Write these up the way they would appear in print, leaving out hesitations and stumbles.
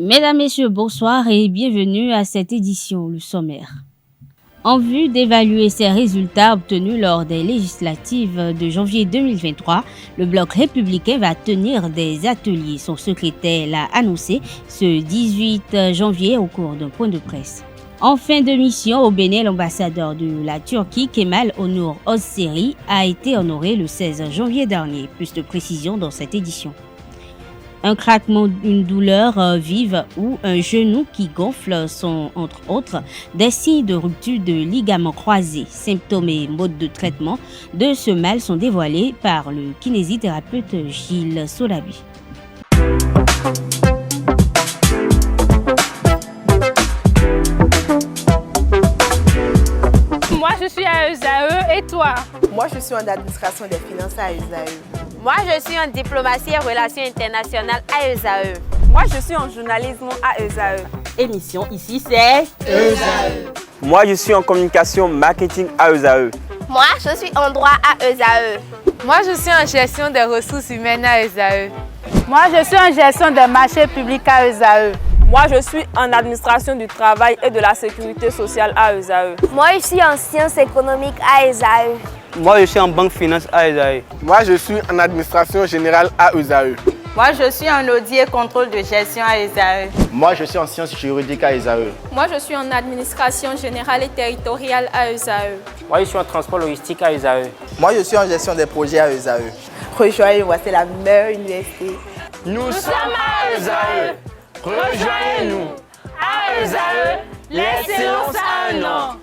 Mesdames, Messieurs, bonsoir et bienvenue à cette édition, le sommaire. En vue d'évaluer ces résultats obtenus lors des législatives de janvier 2023, le Bloc républicain va tenir des ateliers. Son secrétaire l'a annoncé ce 18 janvier au cours d'un point de presse. En fin de mission au Bénin, l'ambassadeur de la Turquie, Kemal Onur Ozseri, a été honoré le 16 janvier dernier. Plus de précisions dans cette édition. Un craquement, une douleur vive ou un genou qui gonfle sont, entre autres, des signes de rupture de ligaments croisés. Symptômes et modes de traitement de ce mal sont dévoilés par le kinésithérapeute Gilles Solabi. Moi, je suis à ESAE et toi? Moi, je suis en administration des finances à ESAE. Moi, je suis en diplomatie et relations internationales à ESAE. Moi, je suis en journalisme à ESAE. Émission ici, c'est ESAE. Moi, je suis en communication marketing à ESAE. Moi, je suis en droit à ESAE. Moi, je suis en gestion des ressources humaines à ESAE. Moi, je suis en gestion des marchés publics à ESAE. Moi, je suis en administration du travail et de la sécurité sociale à ESAE. Moi, je suis en sciences économiques à ESAE. Moi, je suis en banque finance à ESAE. Moi, je suis en administration générale à ESAE. Moi, je suis en audit et contrôle de gestion à ESAE. Moi, je suis en sciences juridiques à ESAE. Moi, je suis en administration générale et territoriale à ESAE. Moi, je suis en transport logistique à ESAE. Moi, je suis en gestion des projets à ESAE. Rejoignez-moi, c'est la meilleure université. Nous sommes à ESAE. Rejoignez-nous. À ESAE, l'excellence a un nom.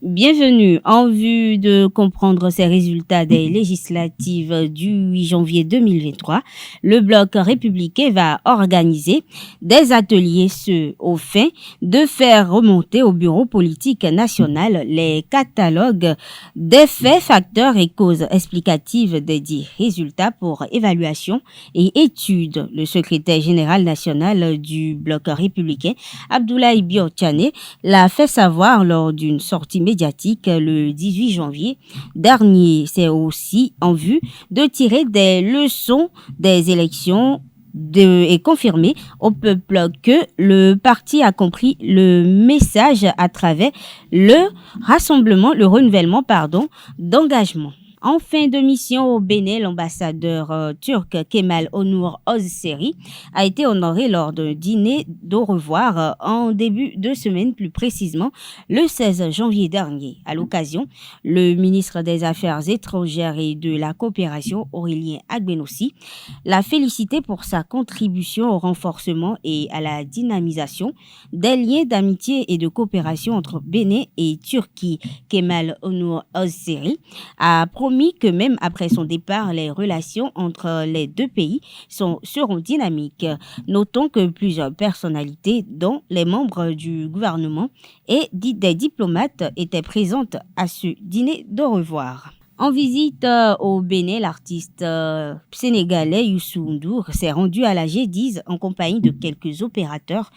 Bienvenue. En vue de comprendre ces résultats des législatives du 8 janvier 2023, le Bloc républicain va organiser des ateliers au fin de faire remonter au bureau politique national les catalogues des faits, facteurs et causes explicatives des dits résultats pour évaluation et étude. Le secrétaire général national du Bloc républicain, Abdoulaye Biotchane, l'a fait savoir lors d'une sortie médiatique le 18 janvier dernier. C'est aussi en vue de tirer des leçons des élections et confirmer au peuple que le parti a compris le message à travers le renouvellement d'engagement. En fin de mission au Bénin, l'ambassadeur turc Kemal Onur Ozseri a été honoré lors d'un dîner d'au revoir en début de semaine, plus précisément le 16 janvier dernier. À l'occasion, le ministre des Affaires étrangères et de la coopération, Aurélien Agbenossi, l'a félicité pour sa contribution au renforcement et à la dynamisation des liens d'amitié et de coopération entre Bénin et Turquie. Kemal Onur Ozseri a promis que même après son départ, les relations entre les deux pays seront dynamiques. Notons que plusieurs personnalités, dont les membres du gouvernement et des diplomates, étaient présentes à ce dîner d'au revoir. En visite au Bénin, l'artiste sénégalais Youssou N'Dour s'est rendu à la G10 en compagnie de quelques opérateurs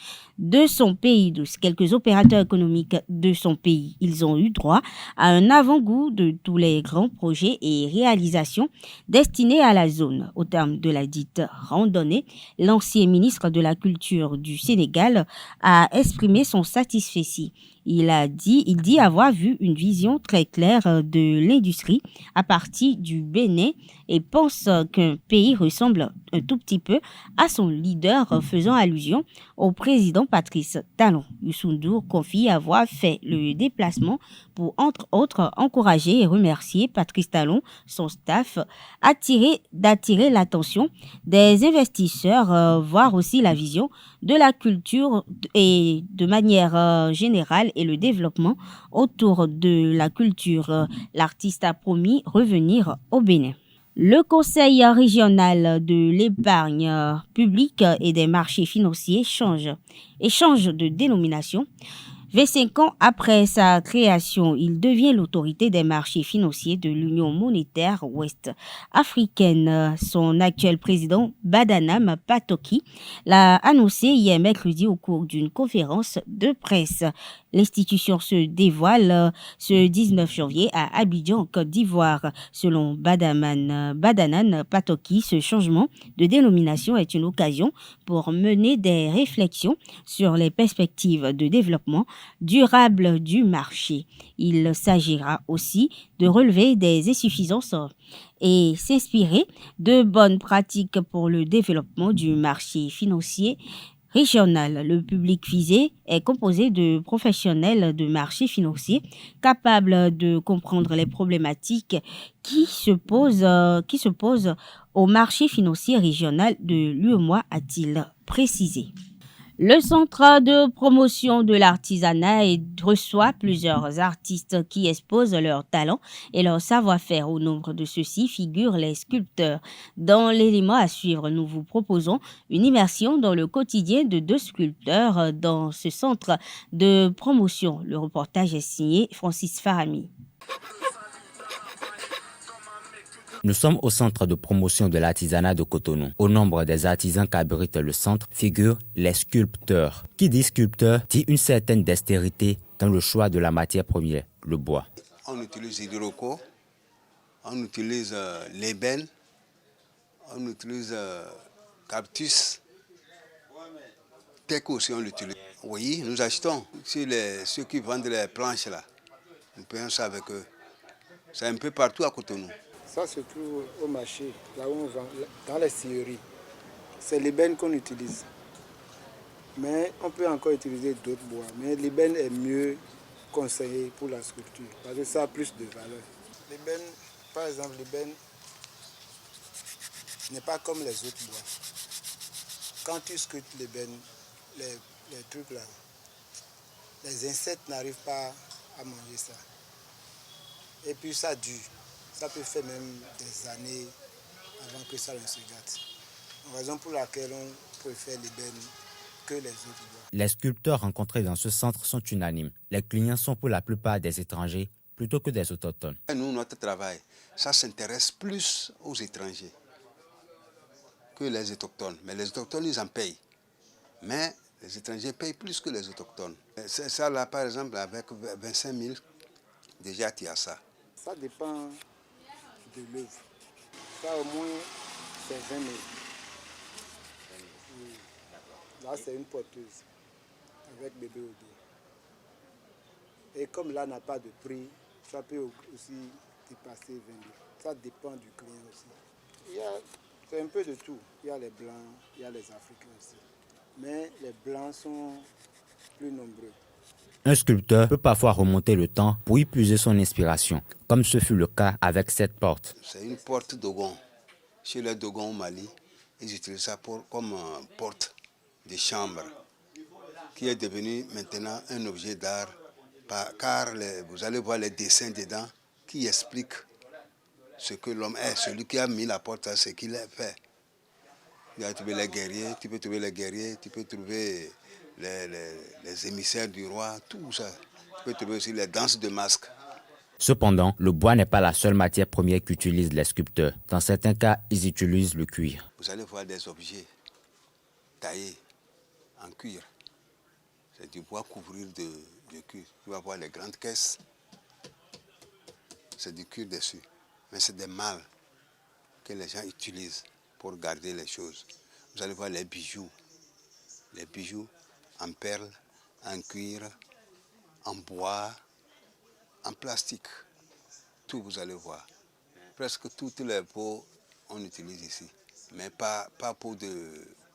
économiques de son pays. Ils ont eu droit à un avant-goût de tous les grands projets et réalisations destinés à la zone. Au terme de la dite randonnée, l'ancien ministre de la Culture du Sénégal a exprimé son satisfecit. Il dit avoir vu une vision très claire de l'industrie à partir du Bénin et pense qu'un pays ressemble un tout petit peu à son leader, faisant allusion au président Patrice Talon. Youssou N'Dour confie avoir fait le déplacement pour, entre autres, encourager et remercier Patrice Talon, son staff, d'attirer l'attention des investisseurs, voir aussi la vision de la culture et de manière générale et le développement autour de la culture. L'artiste a promis revenir au Bénin. Le Conseil régional de l'épargne publique et des marchés financiers change de dénomination. 25 ans après sa création, il devient l'autorité des marchés financiers de l'Union monétaire ouest-africaine. Son actuel président, Badanam Patoki, l'a annoncé hier mercredi au cours d'une conférence de presse. L'institution se dévoile ce 19 janvier à Abidjan, en Côte d'Ivoire. Selon Badanam Patoki, ce changement de dénomination est une occasion pour mener des réflexions sur les perspectives de développement durable du marché. Il s'agira aussi de relever des insuffisances et s'inspirer de bonnes pratiques pour le développement du marché financier régional. Le public visé est composé de professionnels de marché financier capables de comprendre les problématiques qui se posent au marché financier régional de l'UEMOA, a-t-il précisé. Le Centre de promotion de l'artisanat reçoit plusieurs artistes qui exposent leurs talents et leur savoir-faire. Au nombre de ceux-ci figurent les sculpteurs. Dans l'élément à suivre, nous vous proposons une immersion dans le quotidien de 2 sculpteurs dans ce centre de promotion. Le reportage est signé Francis Farami. Nous sommes au centre de promotion de l'artisanat de Cotonou. Au nombre des artisans qu'abrite le centre figurent les sculpteurs. Qui dit sculpteur dit une certaine dextérité dans le choix de la matière première, le bois. On utilise hydroco, on utilise l'ébène, on utilise cactus, teco aussi on l'utilise. Oui, nous achetons. Ceux qui vendent les planches là, nous payons ça avec eux. C'est un peu partout à Cotonou. Ça se trouve au marché, là où on vend, dans les scieries. C'est l'ébène qu'on utilise. Mais on peut encore utiliser d'autres bois. Mais l'ébène est mieux conseillé pour la sculpture, parce que ça a plus de valeur. L'ébène, par exemple, l'ébène n'est pas comme les autres bois. Quand tu sculptes l'ébène, les trucs là, les insectes n'arrivent pas à manger ça. Et puis ça dure. Ça peut faire même des années avant que ça ne se gâte. Raison pour laquelle on préfère l'ébène que les autres bois. Les sculpteurs rencontrés dans ce centre sont unanimes. Les clients sont pour la plupart des étrangers plutôt que des autochtones. Nous, notre travail, ça s'intéresse plus aux étrangers que les autochtones. Mais les autochtones, ils en payent. Mais les étrangers payent plus que les autochtones. C'est ça là, par exemple, avec 25 000, déjà tu as ça. Ça dépend de l'œuvre. Ça au moins c'est 20 000. Là c'est une porteuse avec bébé au dos. Et comme là n'a pas de prix, ça peut aussi dépasser 20 000. Ça dépend du client aussi. C'est un peu de tout. Il y a les blancs, il y a les africains aussi. Mais les blancs sont plus nombreux. Un sculpteur peut parfois remonter le temps pour y puiser son inspiration, comme ce fut le cas avec cette porte. C'est une porte Dogon. Chez les Dogon au Mali, ils utilisent ça comme porte de chambre, qui est devenue maintenant un objet d'art, car vous allez voir les dessins dedans qui expliquent ce que l'homme est. Celui qui a mis la porte, c'est ce qu'il a fait. Il a trouvé les guerriers, tu peux trouver les guerriers, tu peux trouver les émissaires du roi, tout ça. Tu peux trouver aussi les danses de masques. Cependant, le bois n'est pas la seule matière première qu'utilisent les sculpteurs. Dans certains cas, ils utilisent le cuir. Vous allez voir des objets taillés en cuir. C'est du bois couvrir de cuir. Tu vas voir les grandes caisses. C'est du cuir dessus. Mais c'est des malles que les gens utilisent pour garder les choses. Vous allez voir les bijoux. Les bijoux en perles, en cuir, en bois, en plastique. Tout vous allez voir. Presque toutes les peaux on utilise ici. Mais pas peau de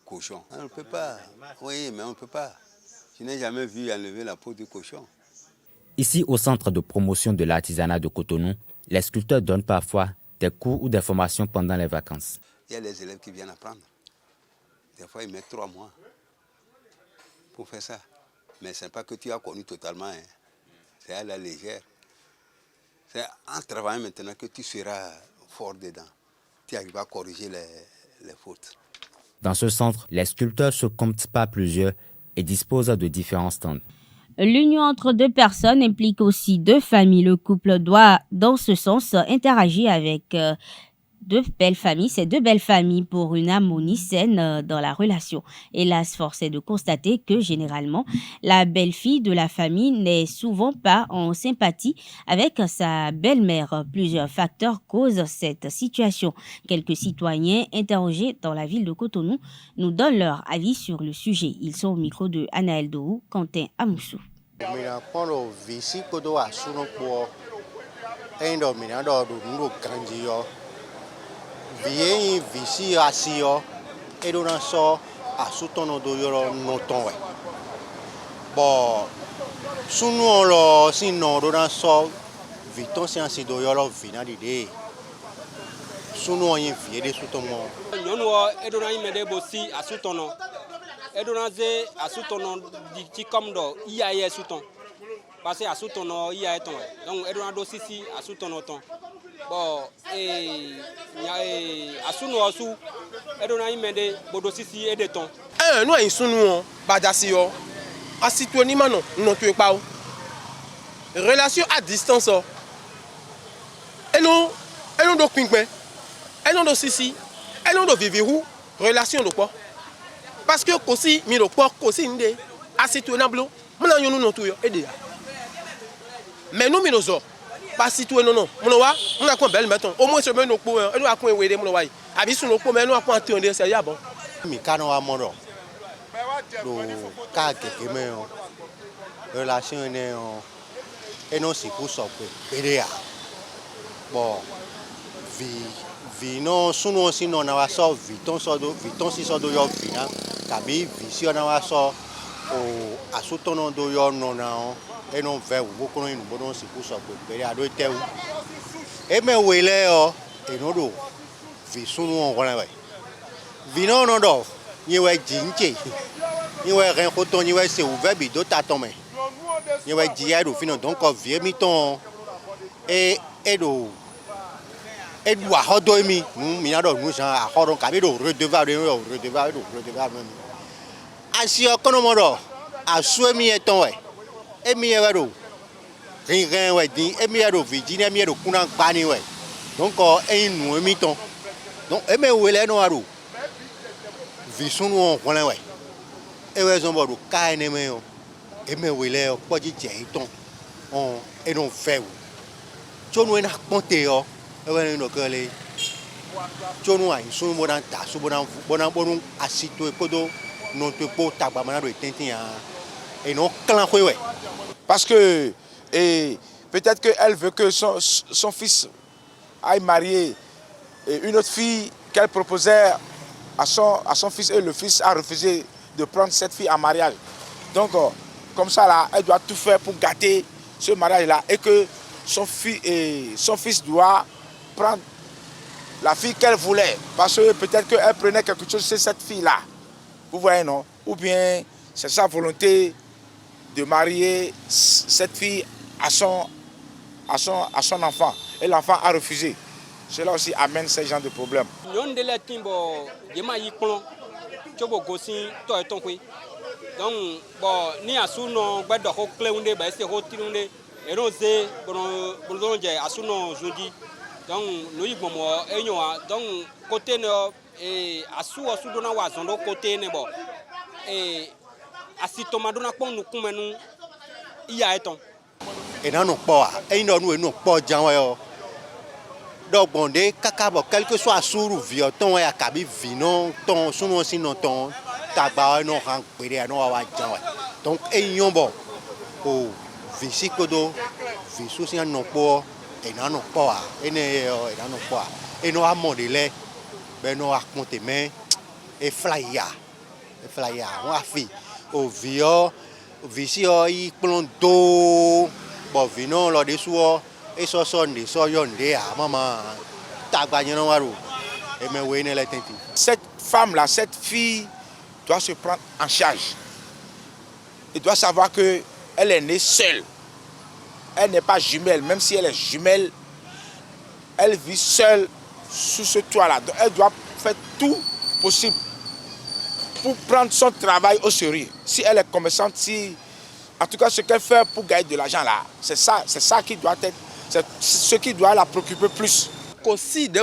cochon. On ne peut pas. Oui, mais on ne peut pas. Je n'ai jamais vu enlever la peau de cochon. Ici, au centre de promotion de l'artisanat de Cotonou, les sculpteurs donnent parfois des cours ou des formations pendant les vacances. Il y a les élèves qui viennent apprendre. Des fois, ils mettent 3 mois pour faire ça. Mais ce n'est pas que tu as connu totalement. Hein. C'est à la légère. C'est en travaillant maintenant que tu seras fort dedans. Tu arrives à corriger les fautes. Dans ce centre, les sculpteurs se comptent par plusieurs et disposent de différents stands. L'union entre deux personnes implique aussi deux familles. Le couple doit, dans ce sens, interagir avec deux belles familles. C'est deux belles familles pour une harmonie saine dans la relation. Hélas, force est de constater que généralement, la belle-fille de la famille n'est souvent pas en sympathie avec sa belle-mère. Plusieurs facteurs causent cette situation. Quelques citoyens interrogés dans la ville de Cotonou nous donnent leur avis sur le sujet. Ils sont au micro de Anaël Dohou, Quentin Amoussou. Bien visi asio edona so asutono do yoro notonwe bo sunu lo sino do na so viton siansi do yoro vina dide sunu yin vie de sutomo nyono edona imede bosi asutono edona ze asutono di comme do iaye suton parce que asutono iaye ton donc edona do sisi asutono ton bon asunu osu edona imede bodo sisi edeton no insunu badasi yo asitwe ni mano no tu pa o relation à distance o eno do pinpe eno do sisi eno do viviru relation do po parce que kosi mi do po kosi nde asitwe na blo mona yonu no tu yo ede mais no mi no zo pas si tout non mon wa on a quoi belle mettons au moins semaine no po e do akon ewede mon wa abi sun no po me no akon atende se ya bon mi kanu wa moro do ka keke me o relation ne o e no si ku so pe pere ya bon vi no sunu si no na wa so viton si so do yo fina tabi vi na wa so o asutono do yo no na o e non ve wo kono inu bodo si ku so pe pere ado te wu e me wele o e no do vi sunu on wona we vi no no do ni we jinje ni we ren ko ton ni we se ouvert bi do ta ton me ni we ji ya do fino donc vie mi ton e do a hodo mi mi na do nu san a hodo ka bi do redevable mi asi o kono mo do asu mi e ton we emi e do rin we din emi e do Virginia mi e do kuna gba ni we donc nu mi ton donc e me wele no aro vi sunu on wona we e we zo bo do ka ene me o e me wele o po ji je ton on e don fe o jonu na ponte o e we no kele jonu a sunu mo dan ta su bo dan bonu asito e kodo non te po tagba mana do tintin ya et non clan we parce que peut-être qu'elle veut que son fils aille marier une autre fille qu'elle proposait à son fils et le fils a refusé de prendre cette fille en mariage. Donc, comme ça, là, elle doit tout faire pour gâter ce mariage-là et que son fils doit prendre la fille qu'elle voulait. Parce que peut-être qu'elle prenait quelque chose chez cette fille-là. Vous voyez, non? Ou bien c'est sa volonté de marier cette fille à son enfant. Et l'enfant a refusé. Cela aussi amène ce genre de problème. Donc, bon, ni asuno gbedo ko kleunde ba ese ho tinunde eroze bononje asuno jodi. Donc, no igbomo enyo donc côté no asu dona wa zondo côté ne bo asitoma dona pon nu kumenu iya eton. E na no po a e no nu e no po jan wa yo. Dogbonde kakabo quel que soit suru vio ton ya kabi vino ton sunu sino ton tagba no han pere no wa jan wa. Donc e yon bo o visikodo visu si no po e na no po a e ne e na no po a e no amodele be no akonte men e flya on a fi o vio visio i plondo bo vino lo de suo et cette femme-là, cette fille doit se prendre en charge. Elle doit savoir qu'elle est née seule. Elle n'est pas jumelle, même si elle est jumelle, elle vit seule sous ce toit-là. Elle doit faire tout possible pour prendre son travail au sérieux. Si elle est commerçante, si En tout cas, ce qu'elle fait pour gagner de l'argent là, c'est ça qui doit être, c'est ce qui doit la préoccuper plus. Aussi de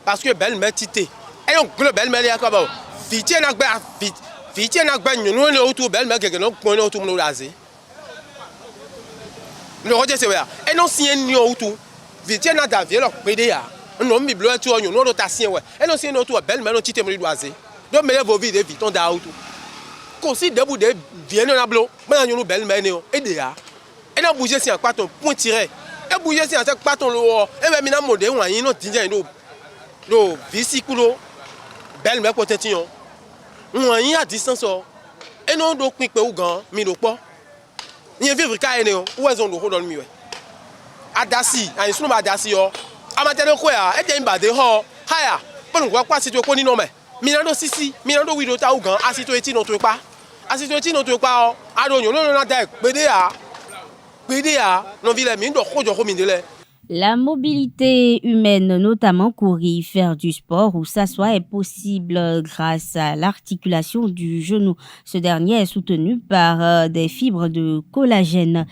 parce que belle-mère tité. Et donc le belle-mère est quoi? Vite n'a pas nous autour belle-mère que nous connaissons autour nous raser. Le rejet c'est vrai. Et non si un autour vite n'a pas vie leur prédé à. Non mi bleu tout nous notre tassin ouais. Et non si un autour belle-mère non tité me raser. Donc mais vos vies vite on da autour. Aussi de boude bien na blo. Mais nous belle-mère néo et déjà. Et non bouger si en quoi ton point tiré. Et bouger si en quoi ton le et même na modèle on y non dinja no. Le véhicule belle-mère côté tillon. On y a distance et non do quick pe ou gan mi do po. Ni vivre ka ene o ou ezon do hold on mi we. Adasi, ayin sunu ma adasi o. Amatele ko ya e de mbade ho. Haya, pon ngwa kwa si to ko ni no me. Mi na do sisi, mi na do wi do ta ou gan asito eti no to pa. Asito eti no to pa o. Ado nyo no na da pede a. Pede a, non vile mi do ko jo ko mi de le. La mobilité humaine, notamment courir, faire du sport ou s'asseoir, est possible grâce à l'articulation du genou. Ce dernier est soutenu par des fibres de collagène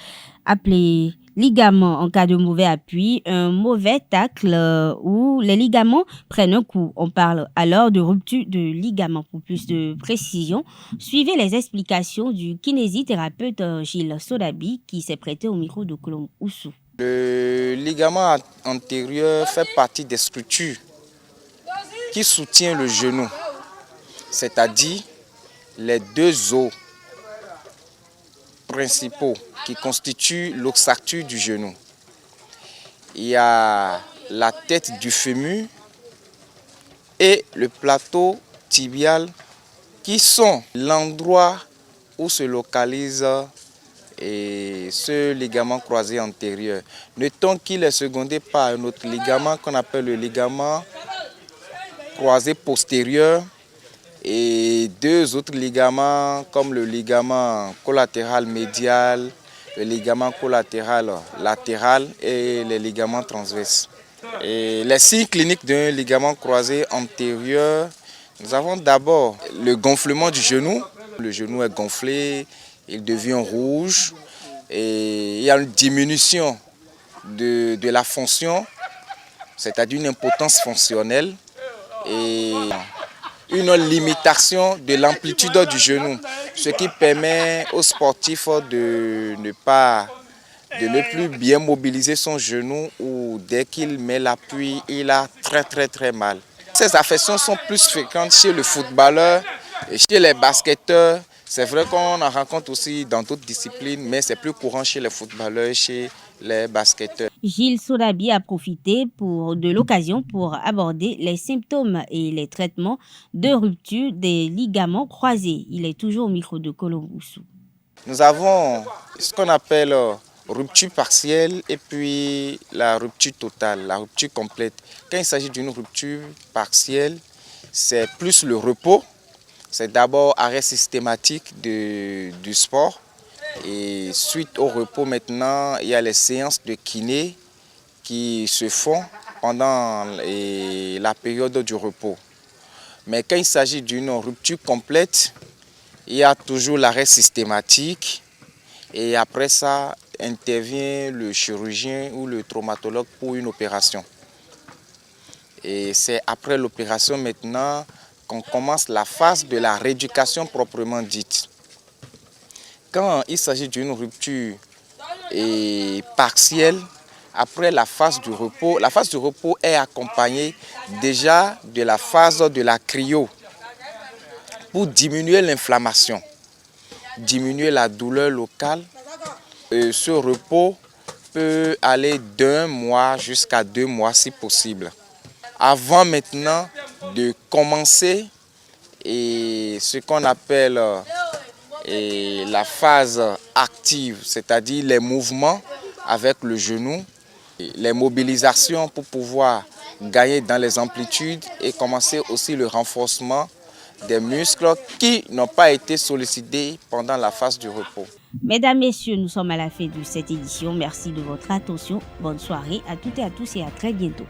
appelées ligaments en cas de mauvais appui, un mauvais tacle ou les ligaments prennent un coup. On parle alors de rupture de ligaments. Pour plus de précision, suivez les explications du kinésithérapeute Gilles Sodabi qui s'est prêté au micro de Colombe Oussou. Le ligament antérieur fait partie des structures qui soutiennent le genou, c'est-à-dire les deux os principaux qui constituent l'ossature du genou. Il y a la tête du fémur et le plateau tibial qui sont l'endroit où se localise et ce ligament croisé antérieur. Notons qu'il est secondé par un autre ligament qu'on appelle le ligament croisé postérieur et deux autres ligaments comme le ligament collatéral médial, le ligament collatéral latéral et les ligaments transverses. Et les signes cliniques d'un ligament croisé antérieur, nous avons d'abord le gonflement du genou. Le genou est gonflé, il devient rouge et il y a une diminution de la fonction, c'est-à-dire une impotence fonctionnelle et une limitation de l'amplitude du genou, ce qui permet aux sportifs de ne plus bien mobiliser son genou ou dès qu'il met l'appui, il a très mal. Ces affections sont plus fréquentes chez le footballeur et chez les basketteurs. C'est vrai qu'on en rencontre aussi dans d'autres disciplines, mais c'est plus courant chez les footballeurs et chez les basketteurs. Gilles Sodabi a profité de l'occasion pour aborder les symptômes et les traitements de rupture des ligaments croisés. Il est toujours au micro de Colombe Oussou. Nous avons ce qu'on appelle rupture partielle et puis la rupture totale, la rupture complète. Quand il s'agit d'une rupture partielle, c'est plus le repos. C'est d'abord arrêt systématique du sport et suite au repos maintenant, il y a les séances de kiné qui se font pendant la période du repos. Mais quand il s'agit d'une rupture complète, il y a toujours l'arrêt systématique et après ça intervient le chirurgien ou le traumatologue pour une opération. Et c'est après l'opération maintenant qu'on commence la phase de la rééducation proprement dite. Quand il s'agit d'une rupture partielle, après la phase du repos est accompagnée déjà de la phase de la cryo pour diminuer l'inflammation, diminuer la douleur locale. Ce repos peut aller d'1 mois jusqu'à 2 mois si possible. Avant maintenant de commencer ce qu'on appelle la phase active, c'est-à-dire les mouvements avec le genou, les mobilisations pour pouvoir gagner dans les amplitudes et commencer aussi le renforcement des muscles qui n'ont pas été sollicités pendant la phase du repos. Mesdames, Messieurs, nous sommes à la fin de cette édition. Merci de votre attention. Bonne soirée à toutes et à tous et à très bientôt.